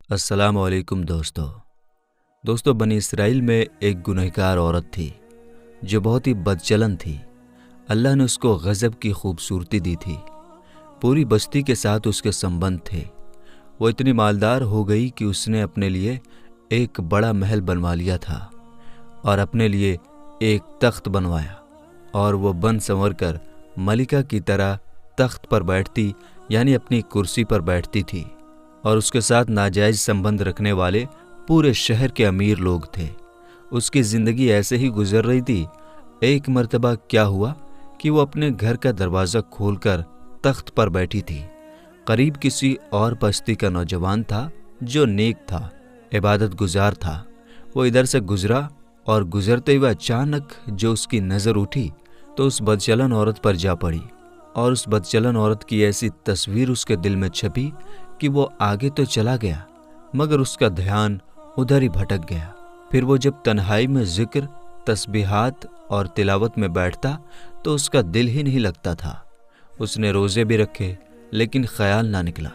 السلام علیکم دوستو بنی اسرائیل میں ایک گنہگار عورت تھی جو بہت ہی بدچلن تھی۔ اللہ نے اس کو غضب کی خوبصورتی دی تھی۔ پوری بستی کے ساتھ اس کے سمبند تھے۔ وہ اتنی مالدار ہو گئی کہ اس نے اپنے لیے ایک بڑا محل بنوا لیا تھا اور اپنے لیے ایک تخت بنوایا، اور وہ بن سنور کر ملکہ کی طرح تخت پر بیٹھتی، یعنی اپنی کرسی پر بیٹھتی تھی، اور اس کے ساتھ ناجائز سمبند رکھنے والے پورے شہر کے امیر لوگ تھے۔ اس کی زندگی ایسے ہی گزر رہی تھی۔ ایک مرتبہ کیا ہوا کہ وہ اپنے گھر کا دروازہ کھول کر تخت پر بیٹھی تھی۔ قریب کسی اور بستی کا نوجوان تھا جو نیک تھا، عبادت گزار تھا۔ وہ ادھر سے گزرا اور گزرتے ہوئے اچانک جو اس کی نظر اٹھی تو اس بدچلن عورت پر جا پڑی، اور اس بدچلن عورت کی ایسی تصویر اس کے دل میں چھپی کہ وہ آگے تو چلا گیا مگر اس کا دھیان ادھر ہی بھٹک گیا۔ پھر وہ جب تنہائی میں ذکر، تسبیحات اور تلاوت میں بیٹھتا تو اس کا دل ہی نہیں لگتا تھا۔ اس نے روزے بھی رکھے لیکن خیال نہ نکلا۔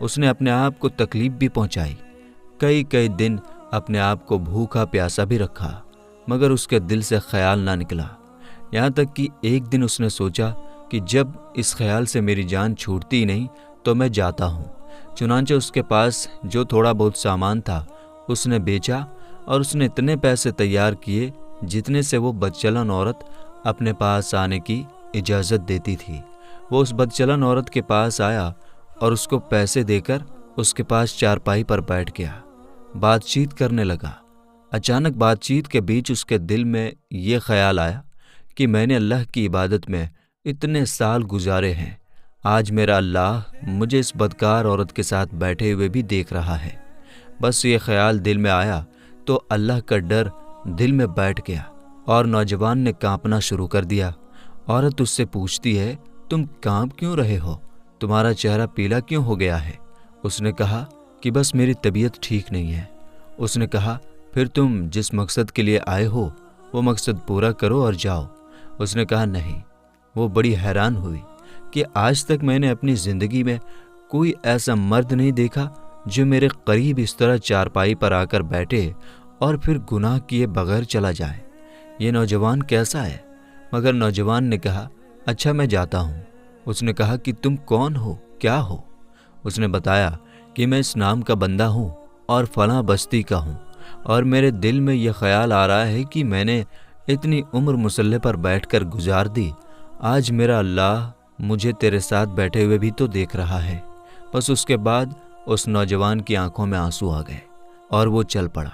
اس نے اپنے آپ کو تکلیف بھی پہنچائی، کئی دن اپنے آپ کو بھوکا پیاسا بھی رکھا، مگر اس کے دل سے خیال نہ نکلا۔ یہاں تک کہ ایک دن اس نے سوچا کہ جب اس خیال سے میری جان چھوٹتی ہی نہیں تو میں جاتا ہوں۔ چنانچہ اس کے پاس جو تھوڑا بہت سامان تھا اس نے بیچا، اور اس نے اتنے پیسے تیار کیے جتنے سے وہ بدچلن عورت اپنے پاس آنے کی اجازت دیتی تھی۔ وہ اس بدچلن عورت کے پاس آیا اور اس کو پیسے دے کر اس کے پاس چارپائی پر بیٹھ گیا، بات چیت کرنے لگا۔ اچانک بات چیت کے بیچ اس کے دل میں یہ خیال آیا کہ میں نے اللہ کی عبادت میں اتنے سال گزارے ہیں، آج میرا اللہ مجھے اس بدکار عورت کے ساتھ بیٹھے ہوئے بھی دیکھ رہا ہے۔ بس یہ خیال دل میں آیا تو اللہ کا ڈر دل میں بیٹھ گیا، اور نوجوان نے کانپنا شروع کر دیا۔ عورت اس سے پوچھتی ہے، تم کانپ کیوں رہے ہو؟ تمہارا چہرہ پیلا کیوں ہو گیا ہے؟ اس نے کہا کہ بس میری طبیعت ٹھیک نہیں ہے۔ اس نے کہا، پھر تم جس مقصد کے لیے آئے ہو وہ مقصد پورا کرو اور جاؤ۔ اس نے کہا، نہیں۔ وہ بڑی حیران ہوئی کہ آج تک میں نے اپنی زندگی میں کوئی ایسا مرد نہیں دیکھا جو میرے قریب اس طرح چارپائی پر آ کر بیٹھے اور پھر گناہ کیے بغیر چلا جائے۔ یہ نوجوان کیسا ہے؟ مگر نوجوان نے کہا، اچھا میں جاتا ہوں۔ اس نے کہا کہ تم کون ہو، کیا ہو؟ اس نے بتایا کہ میں اس نام کا بندہ ہوں اور فلاں بستی کا ہوں، اور میرے دل میں یہ خیال آ رہا ہے کہ میں نے اتنی عمر مصلے پر بیٹھ کر گزار دی، آج میرا اللہ مجھے تیرے ساتھ بیٹھے ہوئے بھی تو دیکھ رہا ہے۔ بس اس کے بعد اس نوجوان کی آنکھوں میں آنسو آ گئے اور وہ چل پڑا۔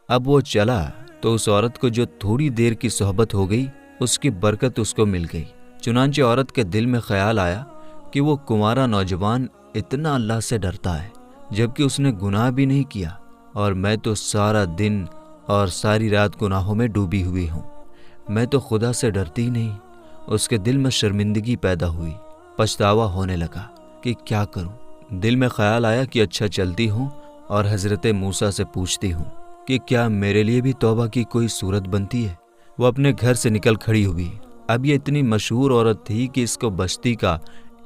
اب وہ چلا تو اس عورت کو جو تھوڑی دیر کی صحبت ہو گئی اس کی برکت اس کو مل گئی۔ چنانچہ عورت کے دل میں خیال آیا کہ وہ کنوارا نوجوان اتنا اللہ سے ڈرتا ہے جبکہ اس نے گناہ بھی نہیں کیا، اور میں تو سارا دن اور ساری رات گناہوں میں ڈوبی ہوئی ہوں، میں تو خدا سے ڈرتی ہی نہیں۔ اس کے دل میں شرمندگی پیدا ہوئی، پچھتاوا ہونے لگا کہ کیا کروں۔ دل میں خیال آیا کہ اچھا چلتی ہوں اور حضرت موسیٰ سے پوچھتی ہوں کہ کیا میرے لیے بھی توبہ کی کوئی صورت بنتی ہے۔ وہ اپنے گھر سے نکل کھڑی ہوئی۔ اب یہ اتنی مشہور عورت تھی کہ اس کو بستی کا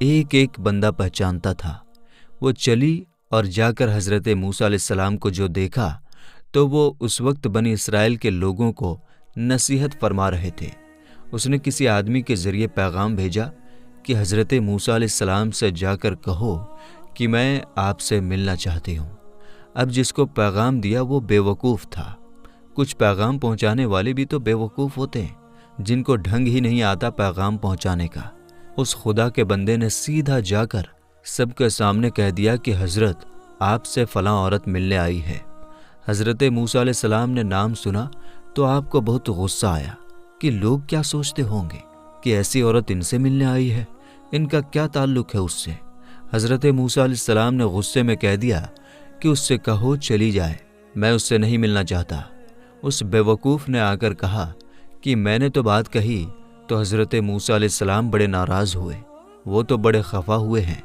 ایک بندہ پہچانتا تھا۔ وہ چلی اور جا کر حضرت موسیٰ علیہ السلام کو جو دیکھا تو وہ اس وقت بنی اسرائیل کے لوگوں کو نصیحت فرما رہے تھے۔ اس نے کسی آدمی کے ذریعے پیغام بھیجا کہ حضرت موسیٰ علیہ السلام سے جا کر کہو کہ میں آپ سے ملنا چاہتی ہوں۔ اب جس کو پیغام دیا وہ بے وقوف تھا۔ کچھ پیغام پہنچانے والے بھی تو بے وقوف ہوتے ہیں جن کو ڈھنگ ہی نہیں آتا پیغام پہنچانے کا۔ اس خدا کے بندے نے سیدھا جا کر سب کے سامنے کہہ دیا کہ حضرت آپ سے فلاں عورت ملنے آئی ہے۔ حضرت موسیٰ علیہ السلام نے نام سنا تو آپ کو بہت غصہ آیا کہ لوگ کیا سوچتے ہوں گے کہ ایسی عورت ان سے ملنے آئی ہے، ان کا کیا تعلق ہے اس سے۔ حضرت موسیٰ علیہ السلام نے غصے میں کہہ دیا کہ اس سے کہو چلی جائے، میں اس سے نہیں ملنا چاہتا۔ اس بے وقوف نے آ کر کہا کہ میں نے تو بات کہی، تو حضرت موسیٰ علیہ السلام بڑے ناراض ہوئے، وہ تو بڑے خفا ہوئے ہیں،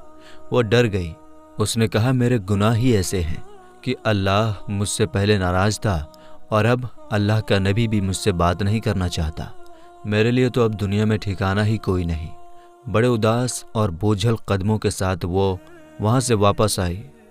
وہ ڈر گئی۔ اس نے کہا میرے گناہ ہی ایسے ہیں کہ اللہ مجھ سے پہلے ناراض تھا اور اب اللہ کا نبی بھی مجھ سے بات نہیں کرنا چاہتا، میرے لیے تو اب دنیا میں ٹھکانہ ہی کوئی نہیں۔ بڑے اداس اور بوجھل قدموں کے ساتھ وہ وہاں سے واپس آئی